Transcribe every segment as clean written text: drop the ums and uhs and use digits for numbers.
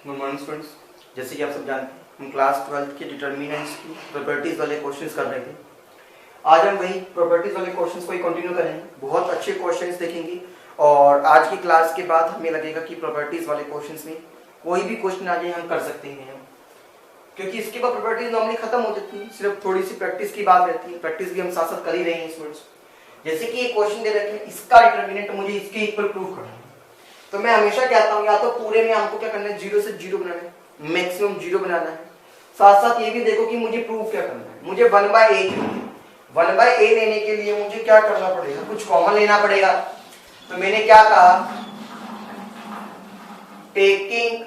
Good morning students. जैसे कि आप सब जानते हैं हम क्लास 12 के डिटर्मिनेंट्स की प्रॉपर्टीज वाले क्वेश्चंस कर रहे थे। आज हम वही प्रॉपर्टीज वाले क्वेश्चंस को ही कंटिन्यू करेंगे। बहुत अच्छे क्वेश्चंस देखेंगे और आज की क्लास के बाद हमें लगेगा कि प्रॉपर्टीज वाले क्वेश्चंस में कोई भी क्वेश्चन आ जाए हम कर सकते हैं, क्योंकि इसके बाद प्रॉपर्टीज नॉर्मली खत्म हो जाती है, सिर्फ थोड़ी सी प्रैक्टिस की बात रहती है। प्रैक्टिस भी हम साथ साथ कर ही रहे हैं स्टूडेंट्स। जैसे कि एक क्वेश्चन दे रखे हैं, इसका डिटर्मिनेंट मुझे इसके इक्वल प्रूव करना है, तो मैं हमेशा कहता हूँ या तो पूरे में हमको क्या करना है, जीरो से जीरो बनाना है, मैक्सिमम जीरो बनाना है। साथ साथ ये भी देखो कि मुझे प्रूव क्या करना है। मुझे 1/a लेने के लिए मुझे क्या करना पड़ेगा, कुछ कॉमन लेना पड़ेगा। तो मैंने क्या कहा, taking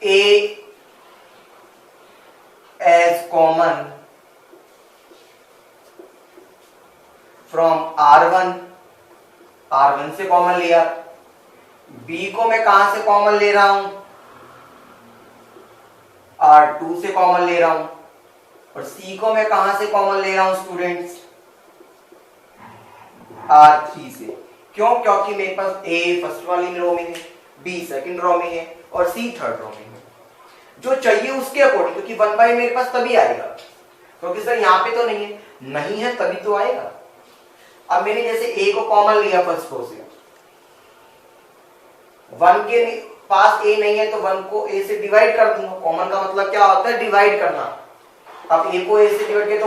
a as common from R1 से कॉमन लिया, B को मैं कहां से कॉमन ले रहा हूं, R2 से कॉमन ले रहा हूं, और C को मैं कहां से कॉमन ले रहा हूं स्टूडेंट्स, R3 से। क्यों? क्योंकि मेरे पास A फर्स्ट वाली रो में है, B सेकंड रो में है और C थर्ड रो में है। जो चाहिए उसके अकॉर्डिंग, क्योंकि 1/a मेरे पास तभी आएगा, क्योंकि सर यहाँ पे तो नहीं है तभी तो आएगा। अब मैंने जैसे A को कॉमन लिया फर्स्ट रो से, 1 के पास A नहीं है तो 1 को A से डिवाइड कर दूंगा। कॉमन का मतलब क्या होता है, डिवाइड करना। अब A को A से डिवाइड किया तो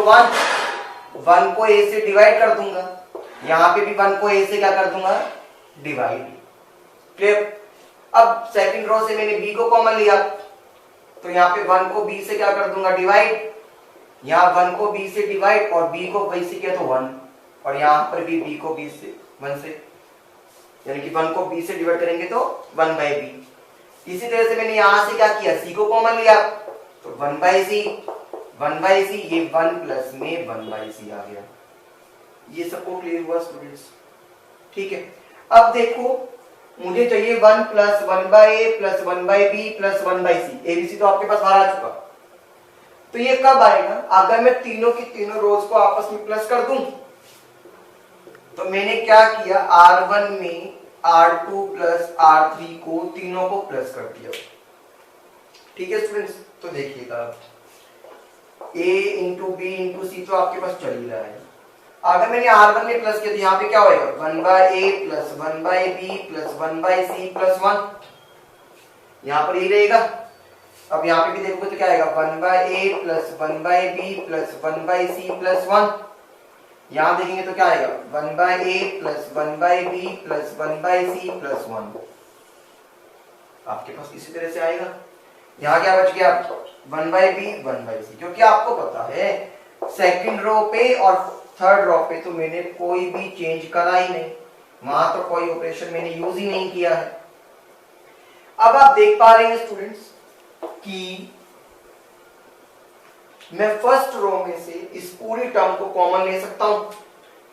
1 को A से डिवाइड कर दूंगा। यहाँ पे भी 1 को A से क्या कर दूंगा, डिवाइड। क्लियर? अब सेकंड रो से मैंने B को कॉमन लिया, तो यहाँ पे 1 को B से क्या कर दूंगा, डिवाइड। यहाँ 1 को B से डिवाइड और B को B से किया तो 1, और यहाँ पर भी B को B से 1 से, यानी कि 1 को B से डिवाइड करेंगे तो 1/b। इसी तरह से मैंने यहां से क्या किया, C को कॉमन लिया तो 1/c, ये 1 प्लस में 1/c आ गया। ये सबको क्लियर हुआ स्टूडेंट्स? ठीक है। अब देखो मुझे चाहिए 1 plus 1/a plus 1/b plus 1/c। ABC तो आपके पास बाहर आ चुका, तो ये कब आएगा, अगर मैं तीनों की तीनों रोज को आपस में प्लस कर दूं। तो मैंने क्या किया, R1 में R2 प्लस R3 को तीनों को प्लस कर दिया। ठीक है स्टूडेंट्स? तो देखिएगा A इंटू बी इंटू सी तो आपके पास चल ही रहा है। अगर मैंने R1 में प्लस किया तो यहाँ पे क्या होएगा, 1/a plus 1/b plus 1/c plus 1, यहाँ पर ये रहेगा। अब यहाँ पे भी देखोगे तो क्या आएगा, 1/a plus 1/b plus 1/c plus 1। यहां देखेंगे तो क्या आएगा, 1/a plus 1/b plus 1/c plus 1। आपके पास इसी तरह से आएगा। यहाँ क्या बच गया, 1/b 1/c, क्योंकि आपको पता है सेकंड रो पे और थर्ड रो पे तो मैंने कोई भी चेंज करा ही नहीं, वहां तो कोई ऑपरेशन मैंने यूज ही नहीं किया है। अब आप देख पा रहे हैं स्टूडेंट्स कि मैं फर्स्ट रो में से इस पूरी टर्म को कॉमन ले सकता हूं,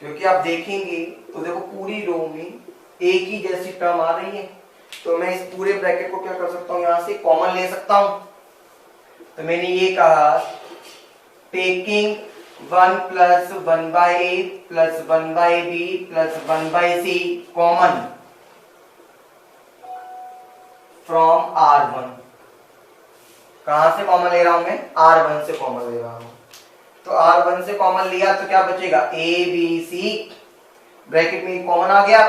क्योंकि आप देखेंगे तो देखो पूरी रो में एक ही जैसी टर्म आ रही है, तो मैं इस पूरे ब्रैकेट को क्या कर सकता हूं, यहां से कॉमन ले सकता हूं। तो मैंने ये कहा, taking 1 plus 1/a plus 1/b plus 1/c common from R1। कहां से कॉमन ले रहा हूं मैं, R1 से कॉमन ले रहा हूं। तो R1 से कॉमन लिया तो क्या बचेगा, A B C, ब्रैकेट में कॉमन आ गया,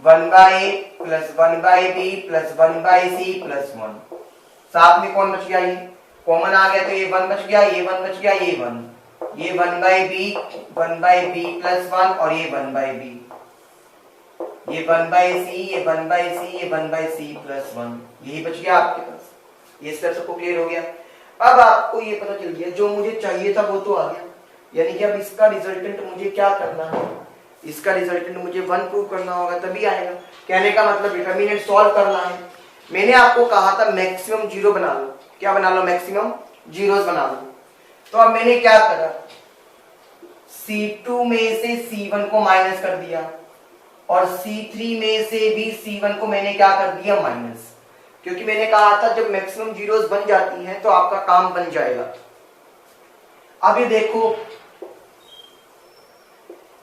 1/a plus 1/b plus 1/c plus 1। साथ में कौन बच गया, ये कॉमन आ गया तो ये 1 बच गया, ये 1 बच गया, ये 1, ये 1/b प्लस 1 और ये 1/b, ये 1/c, ये 1/c, ये 1/c प्लस 1, यही बच गया आपके पास। ये स्टेप सबको क्लियर हो गया। अब आपको ये पता चल गया जो मुझे चाहिए था वो तो आ गया, यानी कि अब इसका रिजल्टेंट मुझे क्या करना है, इसका रिजल्टेंट मुझे 1 प्रूव करना होगा तभी आएगा। कहने का मतलब डिटरमिनेंट सॉल्व करना है। मैंने आपको कहा था मैक्सिमम जीरो बना लो, क्या बना लो, मैक्सिमम जीरोस बना लो। तो अब मैंने क्या करा, C2 में से C1 को माइनस कर दिया और C3 में से भी C1 को मैंने क्या कर दिया, माइनस, क्योंकि मैंने कहा था जब मैक्सिमम जीरोस बन जाती हैं तो आपका काम बन जाएगा। अब ये देखो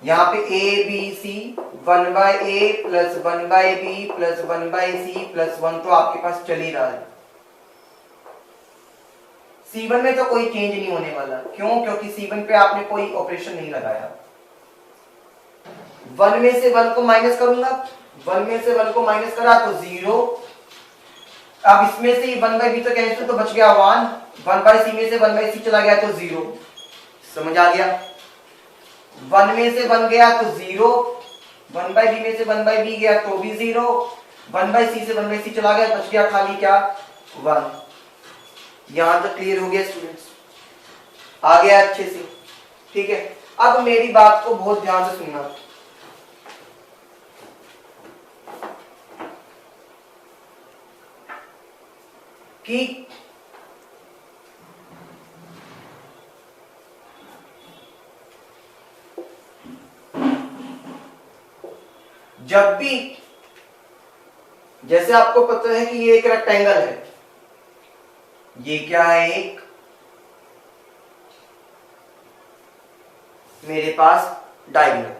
यहाँ पे a b c 1/a plus 1/b plus 1/c plus 1 तो आपके पास चल ही रहा है। C1 में तो कोई चेंज नहीं होने वाला, क्यों? क्योंकि C1 पे आपने कोई ऑपरेशन नहीं लगाया। 1 में से 1 को माइनस करूंगा, 1 में से 1 को माइनस करा तो 0। अब इसमें से 1/b तो कैंसिल, तो बच गया 1। 1/c में से 1/c चला गया तो 0। समझ आ गया? 1 में से 1 गया तो 0, 1/b में से 1/b गया तो भी 0, 1/c से 1/c चला गया, बच गया खाली क्या? 1। यहां तक क्लियर हो गया स्टूडेंट्स? आ गया अच्छे से? ठीक है। अब मेरी बात को बहुत ध्यान से सुनना कि जब भी, जैसे आपको पता है कि ये एक रेक्टेंगल है, ये क्या है? एक मेरे पास डायगोनल,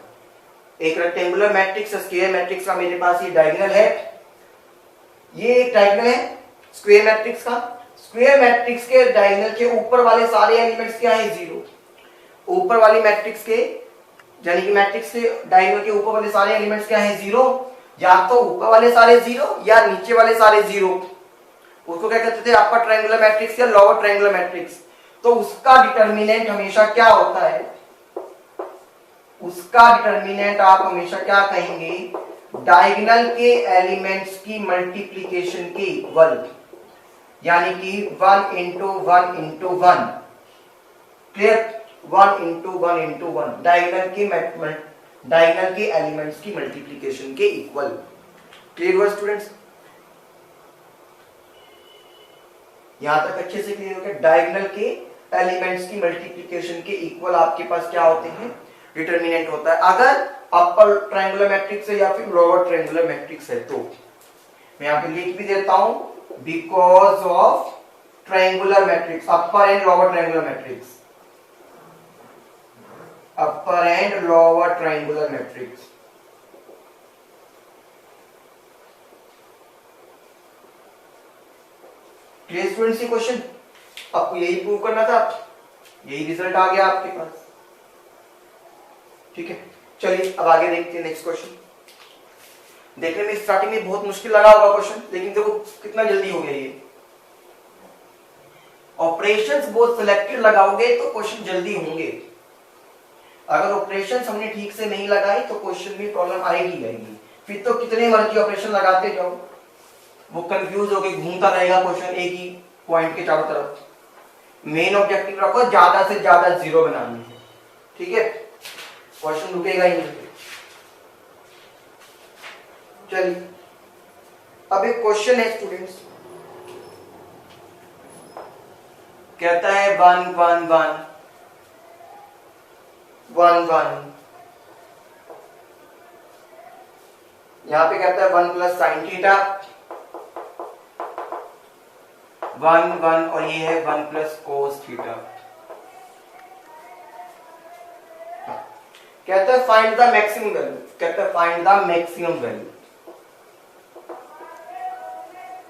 एक रेक्टेंगुलर मैट्रिक्स स्क्वायर मैट्रिक्स का मेरे पास ये डायगोनल है। ये एक डायगोनल है स्क्वायर मैट्रिक्स का। स्क्वायर मैट्रिक्स के डायगोनल के ऊपर वाले सारे एलिमेंट्स क्या है? 0। ऊपर वाली मैट्रिक्स के, यानी कि मैट्रिक्स के डायगोनल के ऊपर वाले सारे एलिमेंट्स क्या है? 0। या तो ऊपर वाले सारे 0 या नीचे वाले सारे 0। उसको क्या कहते थे? अपर ट्रायंगुलर मैट्रिक्स या लोअर ट्रायंगुलर मैट्रिक्स। तो उसका डिटर्मिनेंट हमेशा क्या होता है? उसका डिटर्मिनेंट आप हमेशा क्या कहेंगे? डायगोनल के एलिमेंट्स की मल्टीप्लिकेशन के इक्वल, यानी कि 1 into 1 into 1। Clear? 1 into 1 into 1 diagonal के एलिमेंट्स की मल्टीप्लिकेशन के इक्वल। क्लियर हुआ स्टूडेंट्स? यहां तक अच्छे से क्लियर हो गया? डायगोनल के एलिमेंट्स की मल्टीप्लिकेशन के इक्वल आपके पास क्या होते हैं? डिटर्मिनेंट होता है। अगर अपर ट्रायंगुलर मैट्रिक्स है या फिर लोअर ट्रायंगुलर मैट्रिक्स है तो मैं यहां पे लिख भी देता हूं, because of triangular matrix, upper and lower triangular matrix, upper and lower triangular matrix. Clear students? ये क्वेश्चन आपको यही प्रूव करना था, यही रिजल्ट आ गया आपके पास। ठीक है, चलिए अब आगे देखते हैं नेक्स्ट क्वेश्चन। देखने में स्टार्टिंग में बहुत मुश्किल लगा होगा क्वेश्चन, लेकिन देखो कितना जल्दी हो गया ये। ऑपरेशंस बहुत सिलेक्टेड लगाओगे तो क्वेश्चन जल्दी होंगे। अगर ऑपरेशंस हमने ठीक से नहीं लगाई तो क्वेश्चन में प्रॉब्लम आएगी आएगी। फिर तो कितने मर्जी ऑपरेशन लगाते जाओ, वो कंफ्यूज होके घूमता रहेगा क्वेश्चन एक ही पॉइंट के चारों तरफ। मेन ऑब्जेक्टिव रखो ज्यादा से ज्यादा 0 बनानी है। ठीक है, क्वेश्चन रुकेगा ही नहीं। चलिए अब एक क्वेश्चन है स्टूडेंट्स, कहता है 1 1 1 1 1। यहां पे कहता है 1 प्लस साइन थीटा 1 1 और ये है 1 प्लस कोस थीटा। कहता है फाइंड द मैक्सिमम वैल्यू, कहता है फाइंड द मैक्सिमम वैल्यू,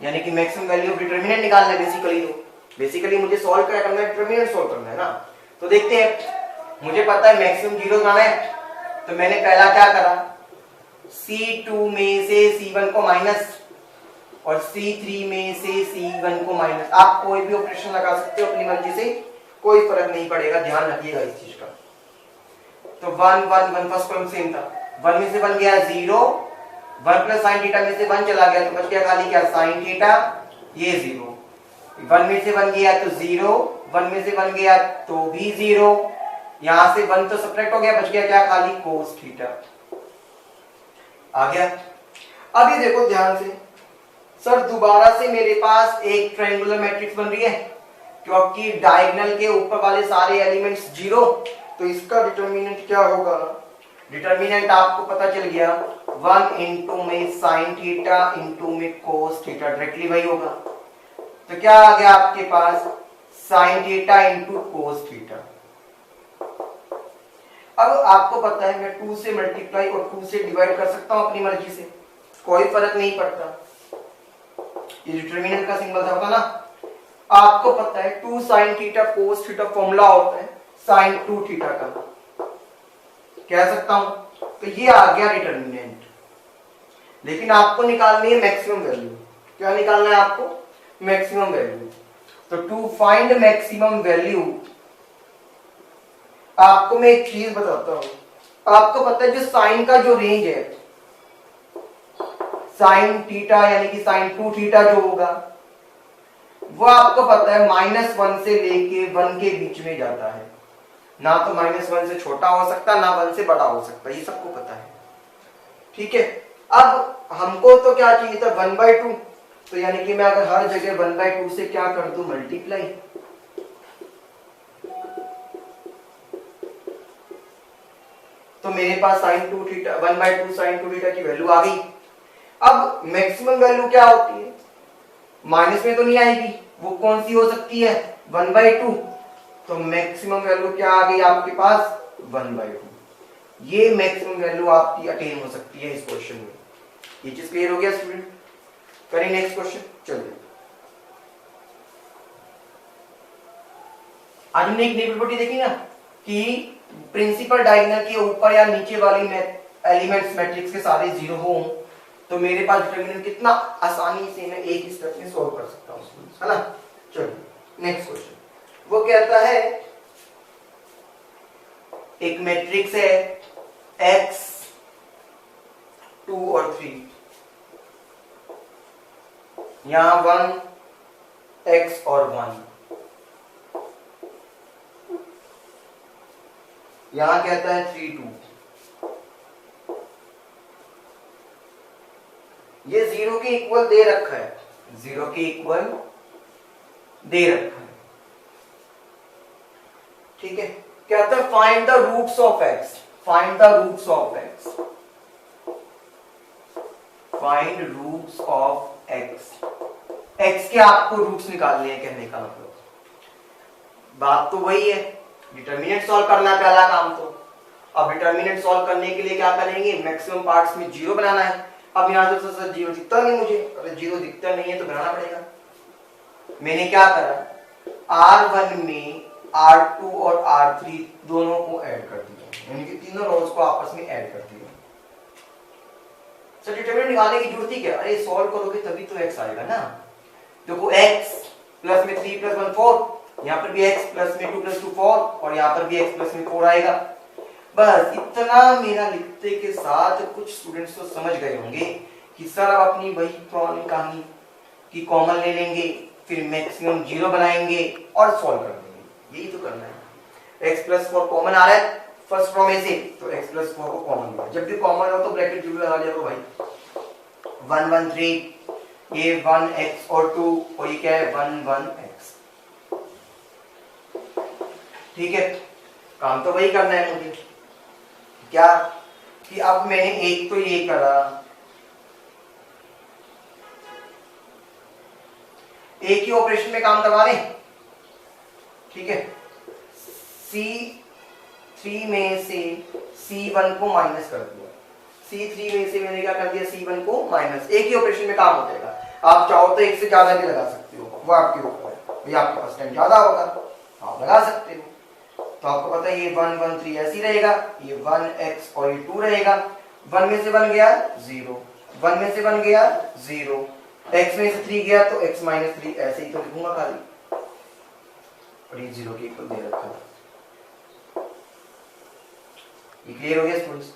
यानी कि मैक्सिमम वैल्यू ऑफ डिटरमिनेंट निकालना है बेसिकली। तो बेसिकली मुझे सॉल्व क्या करना है? डिटरमिनेंट सॉल्व करना है ना। तो देखते हैं, मुझे पता है मैक्सिमम 0 लाना है, तो मैंने पहला क्या करा? C2 में से C1 को माइनस और C3 में से C1 को माइनस। आप कोई भी ऑपरेशन लगा सकते हो अपनी मर्जी से, कोई फर्क नहीं पड़ेगा, ध्यान रखिएगा इस चीज का। तो 1 1 1 फर्स्ट कॉलम सेम था, 1 में से 1 गया 0, 1 प्लस साइन थीटा में से 1 चला गया तो बच गया खाली क्या? साइन थीटा, ये 0। 1 में से 1 गया तो 0, 1 में से 1 गया तो भी 0, यहां से 1 तो सब्ट्रैक्ट हो गया, बच गया क्या? खाली कोस थीटा। आ गया? अब ये देखो ध्यान से, सर दोबारा से मेरे पास एक ट्रायंगुलर मैट्रिक्स बन रही है, क्योंकि डायगोनल के ऊपर वाले सारे एलिमेंट्स 0, तो इसका डिटर्मिनेंट क्या होगा? डिटर्मिनेंट आपको पता चल गया, 1 इंटू में साइन थीटा इंटू में कोस थीटा, डायरेक्टली वही होगा। तो क्या आ गया आपके पास? Sine theta into cos theta. अब आपको पता है मैं 2 से मल्टीप्लाई और 2 से डिवाइड कर सकता हूं अपनी मर्जी से, कोई फर्क नहीं पड़ता। ये डिटरमिनेंट का सिंबल था ना। आपको पता है 2 sin theta cos theta formula होता है sin 2 थीटा का, कह सकता हूं। तो ये आ गया डिटरमिनेंट। लेकिन आपको निकालनी है मैक्सिमम वैल्यू। क्या निकालना है आपको? Maximum value. तो टू फाइंड मैक्सिमम वैल्यू आपको मैं एक चीज बताता हूं। आपको पता है जो साइन का जो रेंज है, साइन थीटा यानी कि साइन 2 थीटा जो होगा वो आपको पता है -1 से लेके 1 के बीच में जाता है। ना तो -1 से छोटा हो सकता, ना 1 से बड़ा हो सकता, ये सबको पता है। ठीक है, अब हमको तो क्या चाहिए था 1/2। तो यानी कि मैं अगर हर जगह 1/2 से क्या कर दूं मल्टीप्लाई, तो मेरे पास sin 2 थीटा 1/2 sin 2 थीटा की वैल्यू आ गई। अब मैक्सिमम वैल्यू क्या होती है? माइनस में तो नहीं आएगी, वो कौन सी हो सकती है? 1/2। तो मैक्सिमम वैल्यू क्या आ गई आपके पास? 1/2। ये मैक्सिमम वैल्यू आपकी अटेन हो सकती है इस क्वेश्चन में। ये चीज क्लियर हो गया स्टूडेंट? करें नेक्स्ट क्वेश्चन। चलिए आज हमने एक नई प्रॉपर्टी देखी ना कि प्रिंसिपल डायगोनल के ऊपर या नीचे वाली एलिमेंट्स मैट्रिक्स के सारे जीरो हो तो मेरे पास डिटरमिनेंट कितना आसानी से मैं एक स्टेप में सॉल्व कर सकता हूं, है ना। चलिए नेक्स्ट क्वेश्चन। वो कहता है एक मैट्रिक्स है x 2 और 3, यहां 1 x और 1, यहां कहता है 3 2। ये 0 के इक्वल दे रखा है, 0 के इक्वल दे रखा है। ठीक है, कहता है find the roots of x, find the roots of x, find roots of x। x के आपको रूट्स निकालने हैं, कहने का मतलब बात तो वही है, डिटरमिनेंट सॉल्व करना है पहला काम तो। अब डिटरमिनेंट सॉल्व करने के लिए क्या करेंगे? मैक्सिमम पार्ट्स में जीरो बनाना है। अब यहां से जीरो दिखता नहीं मुझे, अगर जीरो दिखता नहीं है तो बनाना पड़ेगा। मैंने क्या करा, R1 में R2 और R3 दोनों को ऐड कर दिया, यानी कि तीनों रोज को आपस में ऐड कर दिया। सर डिटरमिनेंट निकालने की जरूरत ही क्या? अरे सॉल्व करोगे तभी तो x आएगा ना। देखो x प्लस में 3 प्लस 1 4, यहाँ पर भी x प्लस में 2 प्लस 2 4 और यहाँ पर भी x प्लस में 4 आएगा। बस इतना मेरा लिखते के साथ कुछ स्टूडेंट्स तो समझ गए होंगे कि सर अब अपनी वही पुरानी कहानी की कॉमन ले लेंगे, फिर मैक्सिमम जीरो बनाएंगे और सॉल्व कर देंगे। यही तो करना है। x प्लस 4 कॉमन आ रहा है फर्स्ट फ्रॉम ए से, तो x प्लस 4 को कॉमन लिया। जब भी कॉमन हो तो ब्रैकेट जरूर लगा लिया करो भाई। 1 1 3, ये 1x और 2 और ये क्या है 1 1x। ठीक है, काम तो वही करना है मुझे। क्या कि अब मैंने एक तो ये करा, एक ही ऑपरेशन में काम करवा लें। ठीक है, C3 में से C1 को माइनस कर दिया, C3 में से मैंने क्या कर दिया C1 को माइनस। एक ही ऑपरेशन में काम हो जाएगा। आप चाहो तो एक से ज्यादा भी लगा सकते हो, वो आपके ऊपर है। भाई आपके पास टाइम ज्यादा होगा आप लगा सकते हो। तो आपको पता है ये 1 1 3 ऐसे ही रहेगा, ये 1x और ये 2 रहेगा। 1 में से 1 गया 0, 1 में से 1 गया 0, x में से 3 गया तो x माइनस 3, ऐसे ही तो लिखूंगा खाली। और ये 0 के इक्वल दे रखा है। ये क्लियर हो गया स्टूडेंट्स?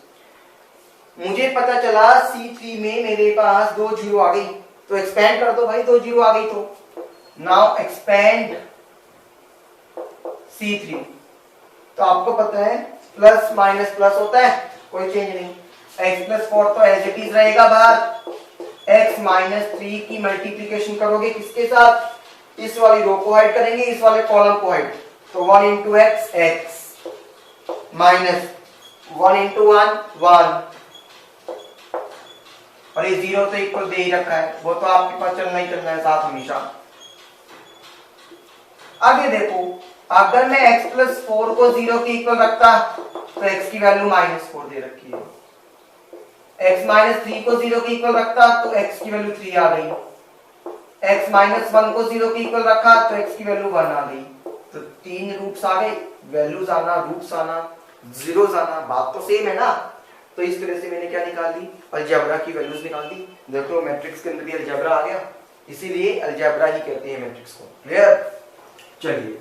मुझे पता चला C3 में मेरे पास 2 जीरो आ गई, तो एक्सपेंड कर दो भाई, 2 जीरो आ गई तो नाउ एक्सपेंड C3। तो आपको पता है प्लस माइनस प्लस होता है, कोई चेंज नहीं। x प्लस 4 तो एज इट इज रहेगा बाहर। x माइनस 3 की मल्टीप्लीकेशन करोगे किसके साथ? इस वाली रो को हाइड करेंगे, इस वाले कॉलम को हाइड। तो 1 into x x minus 1 into 1 1, और ये 0 तो इक्वल दे ही रखा है, वो तो आपके पास चलना ही चलना है साथ हमेशा। आगे देखो, अगर मैं x प्लस 4 को 0 के इक्वल रखता तो x की वैल्यू -4 दे रखी है। x -3 को 0 के इक्वल रखता तो x की वैल्यू 3 आ गई। x -1 को 0 के इक्वल रखा तो x की वैल्यू 1 आ गई। तो 3 रूट्स आ गए, वैल्यूज आना, रूट्स आना, जीरोस आना, बात तो सेम है ना। तो इस तरह से मैंने क्या निकाल दी, अलजेब्रा की वैल्यूज निकाल दी। देखो मैट्रिक्स के अंदर भी अलजेब्रा आ गया, इसीलिए अलजेब्रा ही कहते हैं मैट्रिक्स को। क्लियर? चलिए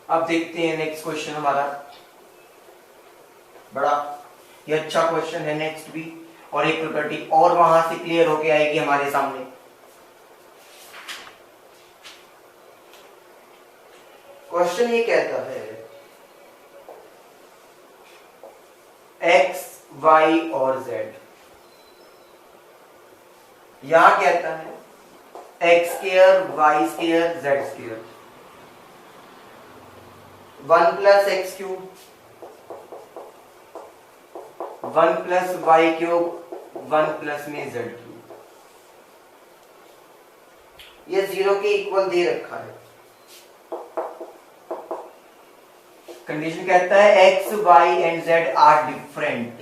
अब देखते हैं नेक्स्ट क्वेश्चन हमारा। बड़ा ये अच्छा क्वेश्चन है नेक्स्ट भी, और एक प्रॉपर्टी और वहां से क्लियर होके आएगी हमारे सामने। क्वेश्चन ये कहता है x, y और z। यहां कहता है x square, y square, z square, 1 plus x cube, 1 plus y cube, 1 plus में z क्यूब। ये 0 के इक्वल दे रखा है। कंडीशन कहता है x, y and z are different.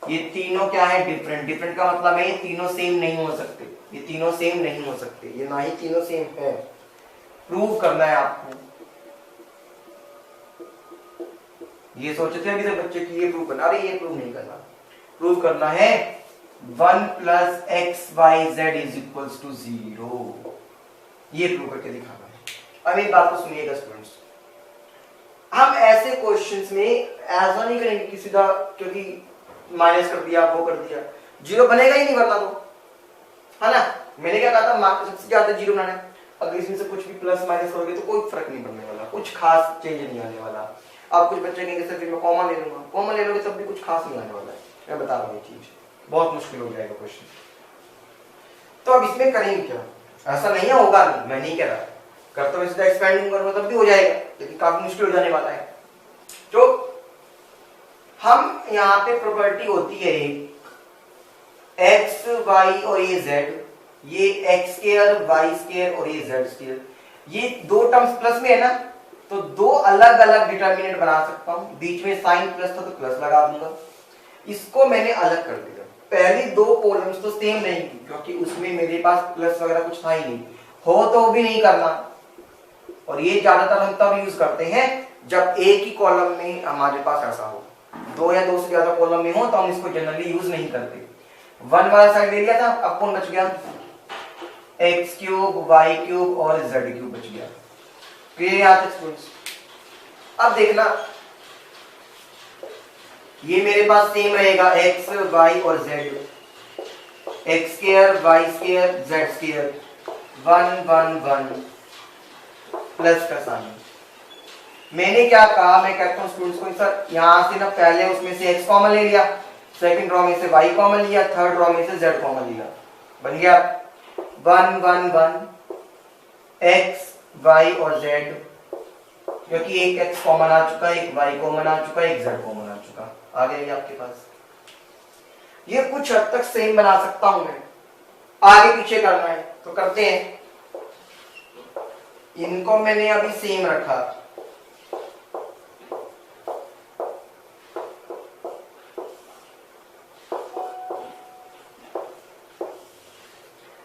ये तीनों क्या है? डिफरेंट। डिफरेंट का मतलब है ये तीनों सेम नहीं हो सकते, ये तीनों सेम नहीं हो सकते, ये ना ही तीनों सेम है। प्रूव करना है आपको। ये सोचते हैं अभी तक बच्चे कि ये प्रूव करना, अरे ये प्रूव नहीं करना, प्रूव करना है 1 plus x y z is equals to 0। ये प्रूव करके दिखाना है। अब एक बात को सुनिएगा स्टूडेंट्स, हम ऐसे क्वेश्चंस में ऐसा नहीं करेंगे कि सीधा क्योंकि माइनस कर दिया, वो कर दिया, जीरो बनेगा ही नहीं वरना तो, है ना। मैंने क्या कहा था, सबसे ज्यादा जीरो बनाना है। अगर इसमें से कुछ भी प्लस माइनस करोगे तो कोई फर्क नहीं पड़ने वाला, कुछ खास चेंज नहीं आने वाला। अब कुछ बच्चे कहेंगे सर फिर मैं कॉमन ले लूंगा, कॉमन ले लोगे तब भी कुछ खास नहीं आने वाला है। मैं बता रहा हूँ ये चीज बहुत मुश्किल हो जाएगा क्वेश्चन। तो अब इसमें करेंगे क्या? ऐसा नहीं होगा, नहीं मैं नहीं कह रहा, करता हूँ सीधा एक्सपेंडिंग करूंगा तब भी हो जाएगा, लेकिन काफी मुश्किल हो जाने वाला है। तो हम यहाँ पे प्रॉपर्टी होती है एक्स वाई और ये जेड, ये एक्स स्क्वायर वाई स्क्वायर और ये जेड स्क्वायर, ये दो टर्म्स प्लस में है ना, तो दो अलग अलग डिटर्मिनेंट बना सकता हूं। बीच में साइन प्लस था तो प्लस लगा दूंगा। इसको मैंने अलग कर दिया। पहली दो कॉलम्स तो सेम रहेंगी क्योंकि उसमें मेरे पास प्लस वगैरह कुछ था ही नहीं, हो तो भी नहीं करना। और ये ज्यादातर हम तब यूज करते हैं जब एक ही कॉलम में हमारे पास ऐसा हो, दो या दो से ज्यादा कॉलम में हो तो हम इसको जनरली यूज नहीं करते। 1 वाला साइड ले लिया था, अब कौन बच गया? एक्स क्यूब, वाई क्यूब और जेड क्यूब बच गया। क्लियर यहाँ तक स्टूडेंट्स? अब देखना ये मेरे पास सेम रहेगा एक्स वाई और z, x square y square z square, 1 1 1 plus का साइन। मैंने क्या कहा, मैं कहता हूं स्टूडेंट्स को सर यहां से ना पहले उसमें से x कॉमन ले लिया, सेकंड रो में से y कॉमन लिया, थर्ड रो में से z कॉमन लिया, बन गया 1 1 1 x y और z, क्योंकि एक x कॉमन आ चुका, एक y कॉमन आ चुका, एक z कॉमन आ चुका, आ गया ये आपके पास। ये कुछ हद तक सेम बना सकता हूं मैं, आगे पीछे करना है तो करते हैं। इनको मैंने अभी सेम रखा,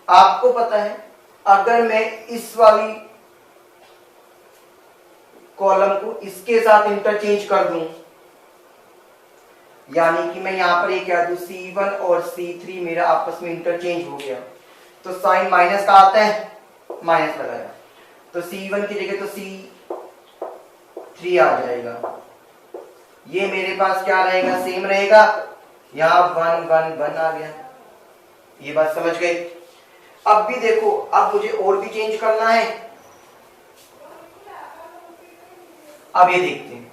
आपको पता है अगर मैं इस वाली कॉलम को इसके साथ इंटरचेंज कर दूं, यानी कि मैं यहां पर एक कह दूं C1 और C3 मेरा आपस में इंटरचेंज हो गया, तो साइन माइनस का आता है, माइनस लगाया तो C1 की जगह तो C3 आ जाएगा। ये मेरे पास क्या रहेगा? सेम रहेगा। यहां 1 1 1 आ गया। ये बात समझ गए? अब भी देखो, अब मुझे और भी चेंज करना है। अब ये देखते हैं,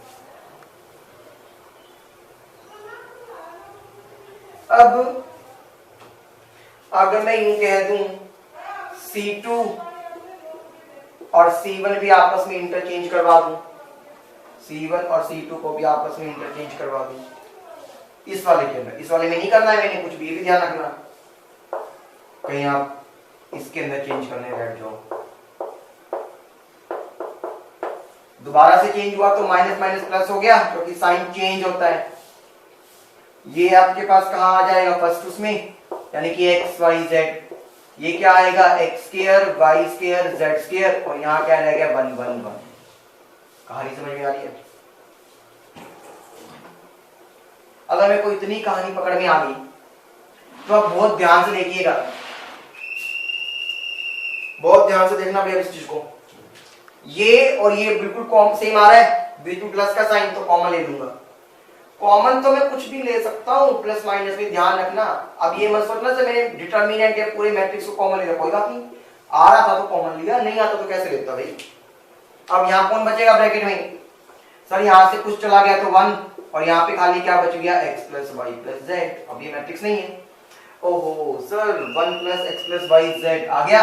अब अगर मैं यूं कह दूं C2 और C1 भी आपस में इंटरचेंज करवा दूं, C1 और C2 को भी आपस में इंटरचेंज करवा दूं इस वाले के अंदर, इस वाले में नहीं करना है मैंने कुछ भी, ये भी ध्यान रखना, कहीं आप इसके अंदर चेंज करने बैठ जाओ। दोबारा से चेंज हुआ तो माइनस माइनस प्लस हो गया, क्योंकि साइन चेंज होता है। ये आपके पास कहाँ आ जाएगा फर्स्ट उसमें, यानी कि एक्स वाई जेड, ये क्या आएगा x square y square z square, और यहाँ क्या रहेगा 1 1 1। कहानी समझ में आ रही है? अगर मेरे को इतनी कहानी पकड़ में आ गई तो आप बहुत ध्यान से देखिएगा, बहुत ध्यान से देखना भैया इस चीज को। ये और ये बिल्कुल कॉमन सेम आ रहा है, बीच में प्लस का साइन, तो कॉमन ले लूंगा। कॉमन तो मैं कुछ भी ले सकता हूँ प्लस माइनस में, ध्यान रखना। अब ये मत सोचना से मैंने डिटर्मिनेंट या पूरे मैट्रिक्स को कॉमन लिया, कोई बात नहीं, आ रहा था तो कॉमन लिया, नहीं आता तो कैसे लेता भाई। अब यहाँ कौन बचेगा ब्रैकेट में, सर यहाँ से कुछ चला गया तो 1, और यहाँ पे खाली क्या बच गया x plus Y plus Z. अब ये मैट्रिक्स नहीं है, ओहो sir 1 plus X plus Y Z आ गया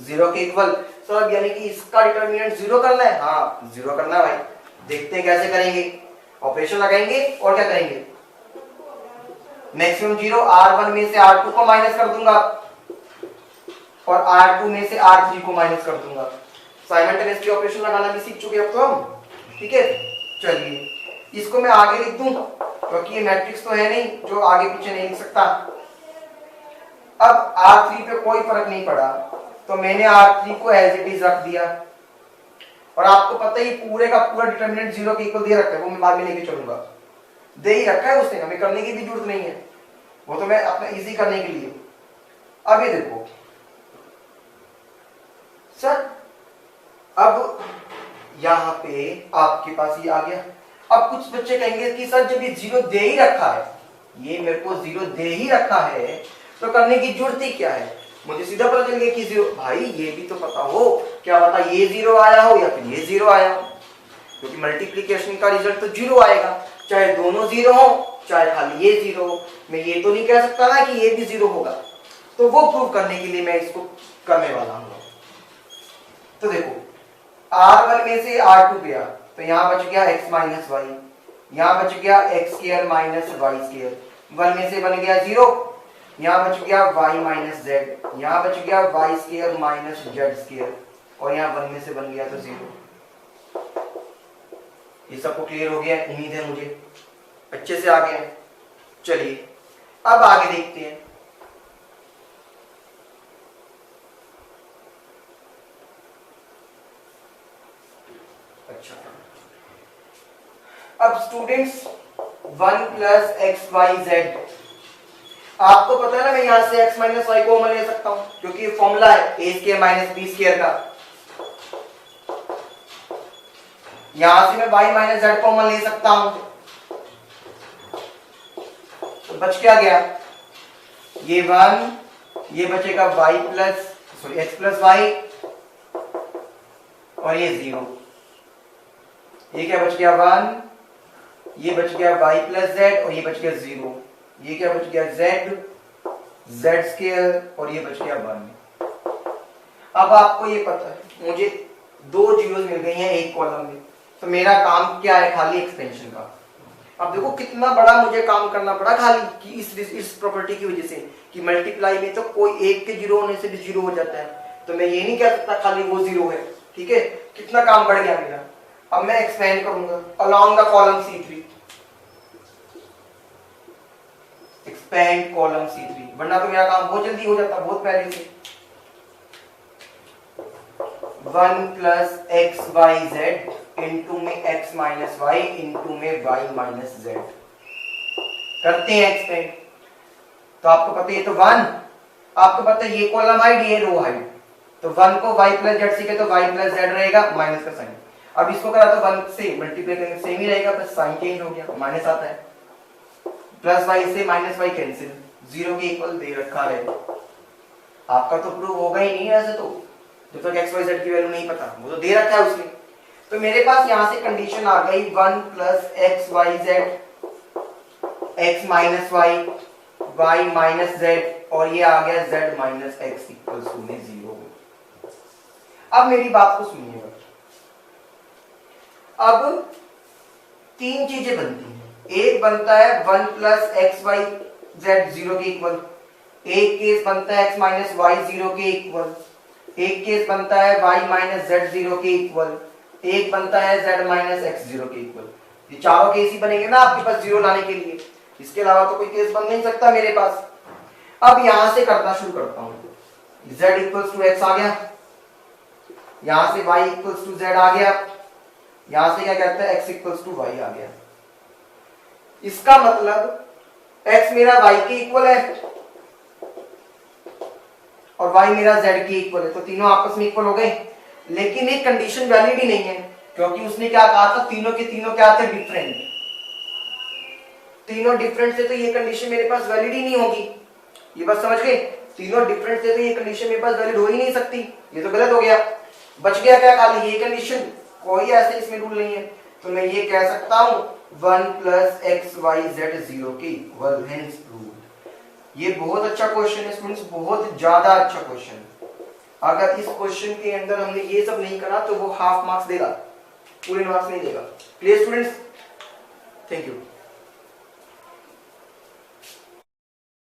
0 के इक्वल। सर अब यानी कि इसका डिटर्मिनेंट 0 करना है, हाँ 0 करना है भाई। देखते हैं कैसे करेंगे, ऑपरेशन लगाएंगे और क्या करेंगे, मैक्सिमम 0, R1 में से R2 को माइनस कर दूंगा और R2 में से R3 को माइनस कर दूंगा। साइमल्टेनियसली ऑपरेशन लगाना भी सीख चुके अब तो हम, ठीक है। चलिए इसको मैं आगे लिख दूं, क्योंकि ये मैट्रिक्स तो है नहीं जो आगे पीछे नहीं लिख सकता। अब R3 पे कोई फर्क नहीं पड़ा, तो मैंने R3 को एज इट इज रख दिया, और आपको पता ही पूरे का पूरा डिटर्मिनेंट 0 के इक्वल दे रखा है, वो मैं बाद में लेके चलूंगा, दे ही रखा है उसने, हमें करने की भी जरूरत नहीं है, वो तो मैं अपना इजी करने के लिए। अब ये देखो सर, अब यहां पे आपके पास ये आ गया। अब कुछ बच्चे कहेंगे कि सर जब ये 0 दे ही रखा है, ये मेरे को 0 दे ही रखा है, तो करने की जरूरत ही क्या है, मुझे सीधा पता चल गया कि 0। भाई ये भी तो पता हो, क्या पता ये 0 आया हो या फिर ये 0 आया हो, क्योंकि मल्टीप्लिकेशन का रिजल्ट तो 0 आएगा, चाहे दोनों 0 हो चाहे खाली ये 0 हो। मैं ये तो नहीं कह सकता ना कि ये भी 0 होगा, तो वो प्रूव करने के लिए मैं इसको करने वाला हूं। तो देखो R1 में से R2 गया, तो यहां बच गया x माइनस वाई, यहां बच गया x square minus y square, 1 में से बन गया 0, यहाँ बच गया y माइनस जेड, यहाँ बच गया y square minus z square, और यहाँ 1 में से बन गया तो 0। ये सबको क्लियर हो गया, उम्मीद है मुझे अच्छे से आ गया। चलिए अब आगे देखते हैं। अच्छा, अब students 1 plus x y z, आपको पता है ना मैं यहां से x माइनस वाई कॉमन ले सकता हूं, क्योंकि ये फॉर्मूला है a square minus b square का। यहां से मैं y माइनस जेड कॉमन ले सकता हूं, तो बच क्या गया, ये 1, ये बचेगा y प्लस सॉरी x प्लस वाई, और ये 0, ये क्या बच गया 1, ये बच गया y प्लस जेड, और ये बच गया 0, ये क्या बच गया z स्क्वायर, और ये बच गया 1। अब आपको ये पता है मुझे 2 जीरोस मिल गई हैं एक कॉलम में, तो मेरा काम क्या है, खाली एक्सपेंशन का। अब देखो कितना बड़ा मुझे काम करना पड़ा खाली कि इस प्रॉपर्टी की वजह से, कि मल्टीप्लाई में तो कोई एक के 0 होने से भी 0 हो जाता है, तो मैं ये नहीं कह सकता खाली वो 0 है, ठीक है। कितना काम बढ़ गया मेरा। अब मैं एक्सपेंड करूंगा along the column C3, expand column C3, वरना तो मेरा काम बहुत जल्दी हो जाता, बहुत पहले से। 1 plus x y z into में x माइनस वाई इंटू में y माइनस जेड, करते हैं एक्सपेंड। तो आपको पता है ये तो 1, आपको पता है ये कॉलम हाइट ये रो हाइट, तो 1 को y प्लस जेड सीखे तो y प्लस जेड रहेगा माइनस का साइन। अब इसको करा तो 1 से मल्टीप्लाई करेंगे सेम ही रहेगा, बस साइन चेंज हो गया, माइनस आता है, प्लस वाई से माइनस वाई कैंसिल, 0 के इक्वल दे रखा है। आपका तो प्रूव होगा ही नहीं ऐसे तो, जब तक एक्स वाई जेड की वैल्यू नहीं पता, वो तो दे रखा है उसने। तो मेरे पास यहां से कंडीशन आ गई 1 plus x y z, x minus y, y minus z, और ये आ गया z minus x equal to 0। अब मेरी बात को सुनिएगा, अब 3 चीजें बनती हैं। एक बनता है 1 प्लस एक्स वाई जेड 0 के इक्वल, एक केस बनता है x माइनस वाई 0 के इक्वल, एक केस बनता है y माइनस जेड 0 के इक्वल, एक बनता है z माइनस एक्स जीरो के इक्वल। ये चारों केस ही बनेंगे ना आपके पास जीरो लाने के लिए, इसके अलावा तो कोई केस बन नहीं सकता मेरे पास। अब यहां से करना शुरू करता हूं, z इक्वल्स टू एक्स आ गया, यहां से y इक्वल्स टू z आ गया, यहां से क्या कहता है x इक्वल्स टू y आ गया। इसका मतलब x मेरा y के इक्वल है और y मेरा z के इक्वल है, तो तीनों आपस में इक्वल हो गए। लेकिन एक कंडीशन वैलिड ही नहीं है, क्योंकि उसने क्या कहा था, तीनों के तीनों क्या थे, डिफरेंट। तीनों डिफरेंट से तो ये कंडीशन मेरे पास वैलिड ही नहीं होगी। ये बात समझ गए, तीनों डिफरेंट से तो ये कंडीशन मेरे पास वैलिड हो ही नहीं सकती, ये तो गलत हो गया। बच गया क्या, खाली ये कंडीशन, कोई ऐसे इसमें रूल नहीं है। तो मैं ये कह सकता हूं 1 plus x y z zero के इक्वल, हेंस प्रूव्ड। ये बहुत अच्छा क्वेश्चन है स्टूडेंट्स, बहुत ज्यादा अच्छा क्वेश्चन। अगर इस क्वेश्चन के अंदर हमने ये सब नहीं करा तो वो हाफ मार्क्स देगा, पूरे मार्क्स नहीं देगा। Clear students, thank you.